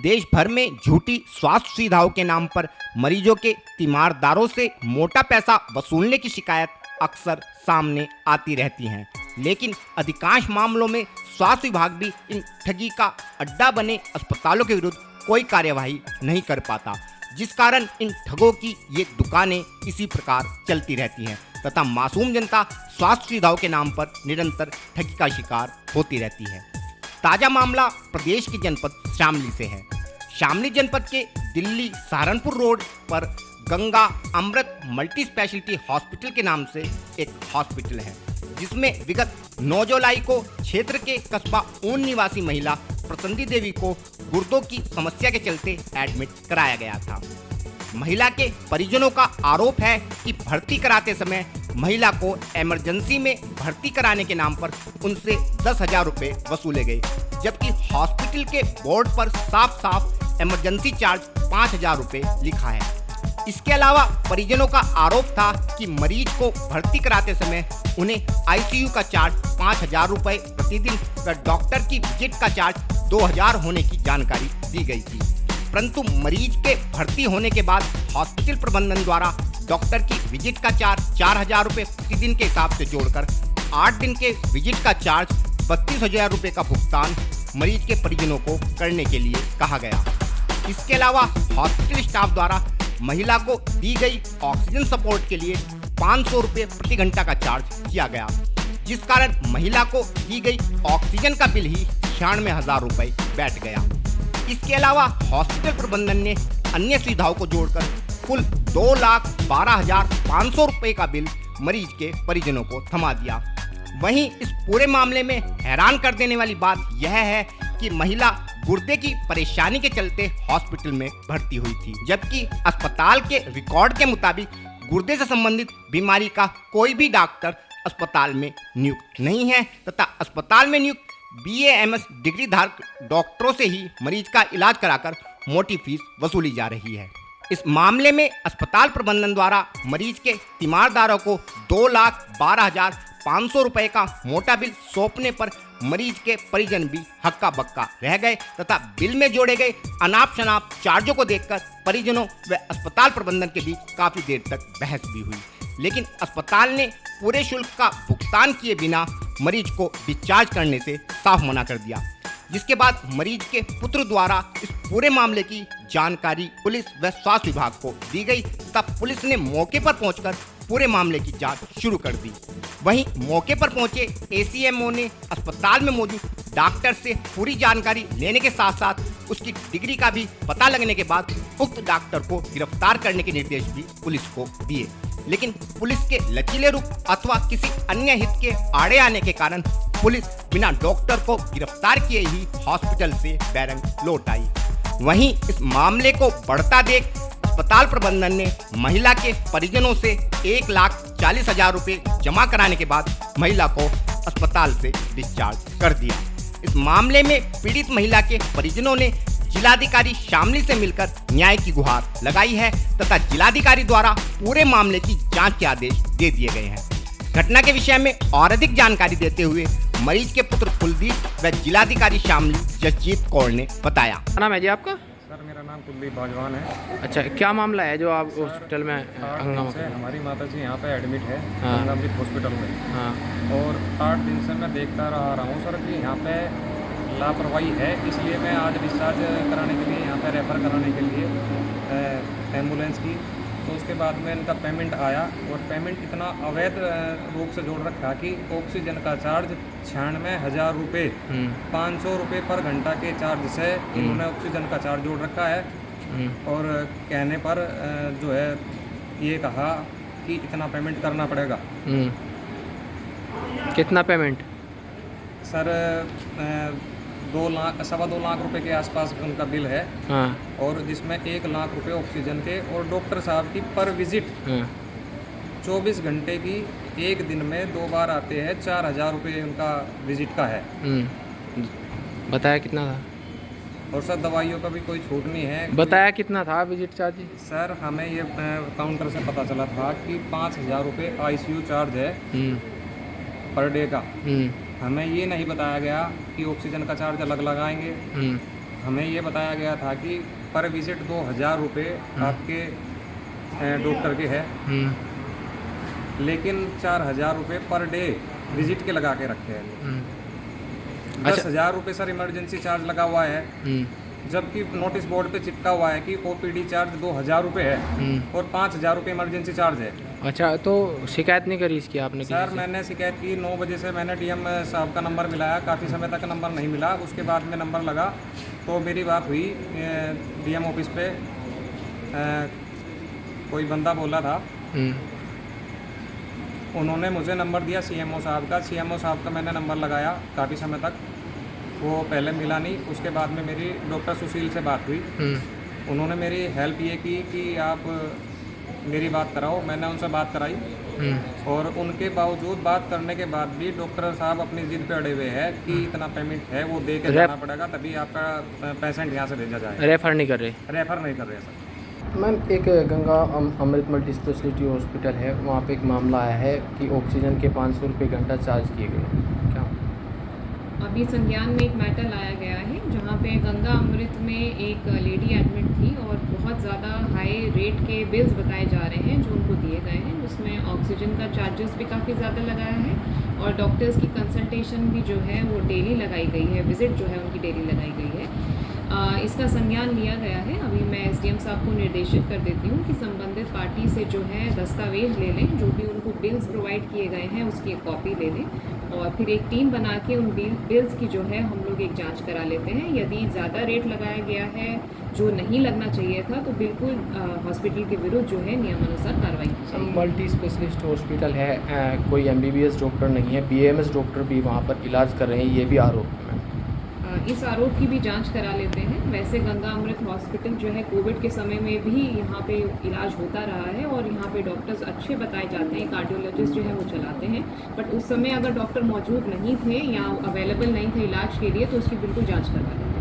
देश भर में झूठी स्वास्थ्य सुविधाओं के नाम पर मरीजों के तीमारदारों से मोटा पैसा वसूलने की शिकायत अक्सर सामने आती रहती हैं, लेकिन अधिकांश मामलों में स्वास्थ्य विभाग भी इन ठगी का अड्डा बने अस्पतालों के विरुद्ध कोई कार्यवाही नहीं कर पाता, जिस कारण इन ठगों की ये दुकानें इसी प्रकार चलती रहती हैं तथा मासूम जनता स्वास्थ्य सुविधाओं के नाम पर निरंतर ठगी का शिकार होती रहती है। ताजा मामला प्रदेश के जनपद शामली से है। शामली जनपद के दिल्ली सहारनपुर रोड पर गंगा अमृत मल्टी स्पेशलिटी हॉस्पिटल के नाम से एक हॉस्पिटल है, जिसमें विगत 9 जुलाई को क्षेत्र के कस्बा ऊन निवासी महिला प्रसन्नी देवी को गुर्दों की समस्या के चलते एडमिट कराया गया था। महिला के परिजनों का आरोप है कि भर्ती कराते समय महिला को इमरजेंसी में भर्ती कराने के नाम पर उनसे 10,000 रुपये वसूले गए, जबकि हॉस्पिटल के बोर्ड पर साफ साफ इमरजेंसी चार्ज 5,000 रुपये लिखा है। इसके अलावा परिजनों का आरोप था कि मरीज को भर्ती कराते समय उन्हें आईसीयू का चार्ज 5,000 रुपये प्रतिदिन व डॉक्टर की विजिट का चार्ज 2,000 होने की जानकारी दी गई थी, परंतु मरीज के भर्ती होने के बाद हॉस्पिटल प्रबंधन द्वारा डॉक्टर की विजिट का चार्ज 4,000 रुपये प्रतिदिन के हिसाब से जोड़कर 8 दिन के विजिट का चार्ज 32,000 रुपये का भुगतान मरीज के परिजनों को करने के लिए कहा गया। इसके अलावा हॉस्पिटल स्टाफ द्वारा महिला को दी गई ऑक्सीजन सपोर्ट के लिए 500 रुपये प्रति घंटा का चार्ज किया गया, जिस कारण महिला को दी गई ऑक्सीजन का बिल ही 96,000 रुपये बैठ गया। इसके अलावा हॉस्पिटल प्रबंधन ने अन्य सुविधाओं को जोड़कर कुल 2,12,500 रुपये का बिल मरीज के परिजनों को थमा दिया। वहीं इस पूरे मामले में हैरान कर देने वाली बात यह है कि महिला गुर्दे की परेशानी के चलते हॉस्पिटल में भर्ती हुई थी, जबकि अस्पताल के रिकॉर्ड के मुताबिक गुर्दे से संबंधित बीमारी का कोई भी डॉक्टर अस्पताल में नियुक्त नहीं है तथा अस्पताल में नियुक्त BA-MS डिग्री धारक डॉक्टरों से ही मरीज का इलाज कराकर मोटी फीस वसूली जा रही है। इस मामले में अस्पताल प्रबंधन द्वारा मरीज के तीमारदारों को 2,12,500 रुपये का मोटा बिल सौंपने पर मरीज के परिजन भी हक्का बक्का रह गए तथा बिल में जोड़े गए अनाप शनाप चार्जों को देखकर परिजनों व अस्पताल प्रबंधन के बीच काफी देर तक बहस भी हुई, लेकिन अस्पताल ने पूरे शुल्क का भुगतान किए बिना मरीज को डिस्चार्ज करने से साफ मना कर दिया, जिसके बाद मरीज के पुत्र द्वारा इस पूरे मामले की जानकारी पुलिस व स्वास्थ्य विभाग को दी गई तब पुलिस ने मौके पर पहुंचकर पूरे मामले की जांच शुरू कर दी। वहीं मौके पर पहुंचे ACMO ने अस्पताल में मौजूद डॉक्टर से पूरी जानकारी लेने के साथ साथ उसकी डिग्री का भी पता लगने के बाद उक्त डॉक्टर को गिरफ्तार करने के निर्देश भी पुलिस को दिए, लेकिन पुलिस के लचीले रूप अथवा किसी अन्य हित के आड़े आने के कारण पुलिस बिना डॉक्टर को गिरफ्तार किए ही हॉस्पिटल से बैरंग लौट आई। वहीं इस मामले को बढ़ता देख अस्पताल प्रबंधन ने महिला के परिजनों से 1,40,000 रुपये जमा कराने के बाद महिला को अस्पताल से डिस्चार्ज कर दिया। इस मामले में पीड़ित महिला के परिजनों ने जिलाधिकारी शामली से मिलकर न्याय की गुहार लगाई है तथा जिलाधिकारी द्वारा पूरे मामले की जांच के आदेश दे दिए गए हैं। घटना के विषय में और अधिक जानकारी देते हुए मरीज के पुत्र कुलदीप व जिलाधिकारी शामली जसजीत कौर ने बताया। क्या नाम है जी आपका? सर मेरा नाम कुलदीप बाजवान है। अच्छा, क्या मामला है जो आप हॉस्पिटल में हंगामा से हमारी माता जी यहाँ पे एडमिट है हाँ। गंगामृत हॉस्पिटल में। हाँ। और 8 दिन से मैं देखता रहा हूँ सर कि यहाँ पे लापरवाही है, इसलिए मैं आज डिस्चार्ज कराने के लिए यहाँ पे रेफ़र कराने के लिए एम्बुलेंस की, तो उसके बाद में इनका पेमेंट आया और पेमेंट इतना अवैध रूप से जोड़ रखा कि ऑक्सीजन का चार्ज 96,000 रुपये 500 रुपये पर घंटा के चार्ज से इन्होंने ऑक्सीजन का चार्ज जोड़ रखा है। और कहने पर जो है ये कहा कि इतना पेमेंट करना पड़ेगा। कितना पेमेंट? सर 2,00,000 लाख रुपए के आसपास उनका बिल है। हाँ। और जिसमें 1 लाख रुपए ऑक्सीजन के और डॉक्टर साहब की पर विजिट 24 घंटे की एक दिन में 2 बार आते हैं, 4,000 रुपये उनका विजिट का है। बताया कितना था? और सर दवाइयों का भी कोई छूट नहीं है। बताया कितना था विजिट चार्ज? सर हमें ये काउंटर से पता चला था कि 5,000 रुपये ICU चार्ज है पर डे का। हमें ये नहीं बताया गया कि ऑक्सीजन का चार्ज अलग लगाएंगे। हमें ये बताया गया था कि पर विजिट 2,000 रुपये आपके डॉक्टर के हैं, लेकिन 4,000 रुपये पर डे विजिट के लगा के रखे हैं। 10,000 रुपये सर इमरजेंसी चार्ज लगा हुआ है, जबकि नोटिस बोर्ड पे चिपका हुआ है कि ओपीडी चार्ज 2,000 रुपये है और 5,000 रुपये इमरजेंसी चार्ज है। अच्छा, तो शिकायत नहीं करी इसकी आपने? सर मैंने शिकायत की 9 बजे से, मैंने डीएम साहब का नंबर मिलाया, काफ़ी समय तक नंबर नहीं मिला। उसके बाद में नंबर लगा तो मेरी बात हुई डीएम ऑफिस पे, कोई बंदा बोला था, उन्होंने मुझे नंबर दिया सीएमओ साहब का। सीएमओ साहब का मैंने नंबर लगाया काफ़ी समय तक, वो पहले मिला नहीं। उसके बाद में मेरी डॉक्टर सुशील से बात हुई, उन्होंने मेरी हेल्प ये की कि आप मेरी बात कराओ। मैंने उनसे बात कराई और उनके बावजूद बात करने के बाद भी डॉक्टर साहब अपनी जिद पे अड़े हुए हैं कि इतना पेमेंट है वो दे के जाना पड़ेगा, तभी आपका पेशेंट यहाँ से भेजा जाएगा। रेफ़र नहीं कर रहे? रेफ़र नहीं कर रहे सर। मैम, एक गंगा अमृत मल्टी स्पेशलिटी हॉस्पिटल है, वहाँ पे एक मामला आया है कि ऑक्सीजन के 500 रुपये घंटा चार्ज किए गए। क्या अभी संज्ञान में एक मैटर लाया गया है जहाँ पे गंगा अमृत में एक लेडी एडमिट थी और बहुत ज़्यादा हाई रेट के बिल्स बताए जा रहे हैं जो उनको दिए गए हैं, जिसमें ऑक्सीजन का चार्जेस भी काफ़ी ज़्यादा लगाया है और डॉक्टर्स की कंसल्टेशन भी जो है वो डेली लगाई गई है, विज़िट जो है उनकी डेली लगाई गई है। इसका संज्ञान लिया गया है। अभी मैं एसडीएम साहब को निर्देशित कर देती हूँ कि संबंधित पार्टी से जो है दस्तावेज ले लें, जो भी उनको बिल्स प्रोवाइड किए गए हैं उसकी एक कॉपी ले लें और फिर एक टीम बना के उन बिल्स की जो है हम लोग एक जांच करा लेते हैं। यदि ज़्यादा रेट लगाया गया है जो नहीं लगना चाहिए था तो बिल्कुल हॉस्पिटल के विरुद्ध जो है नियमानुसार कार्रवाई की जाएगी। मल्टी स्पेशलिस्ट हॉस्पिटल है, कोई एमबीबीएस डॉक्टर नहीं है, बीएमएस डॉक्टर भी वहाँ पर इलाज कर रहे हैं, ये भी आरोप है। इस आरोप की भी जांच करा लेते हैं। वैसे गंगा अमृत हॉस्पिटल जो है कोविड के समय में भी यहाँ पे इलाज होता रहा है और यहाँ पे डॉक्टर्स अच्छे बताए जाते हैं, कार्डियोलॉजिस्ट जो है वो चलाते हैं, बट उस समय अगर डॉक्टर मौजूद नहीं थे या अवेलेबल नहीं थे इलाज के लिए तो उसकी बिल्कुल जांच करवा लेते हैं।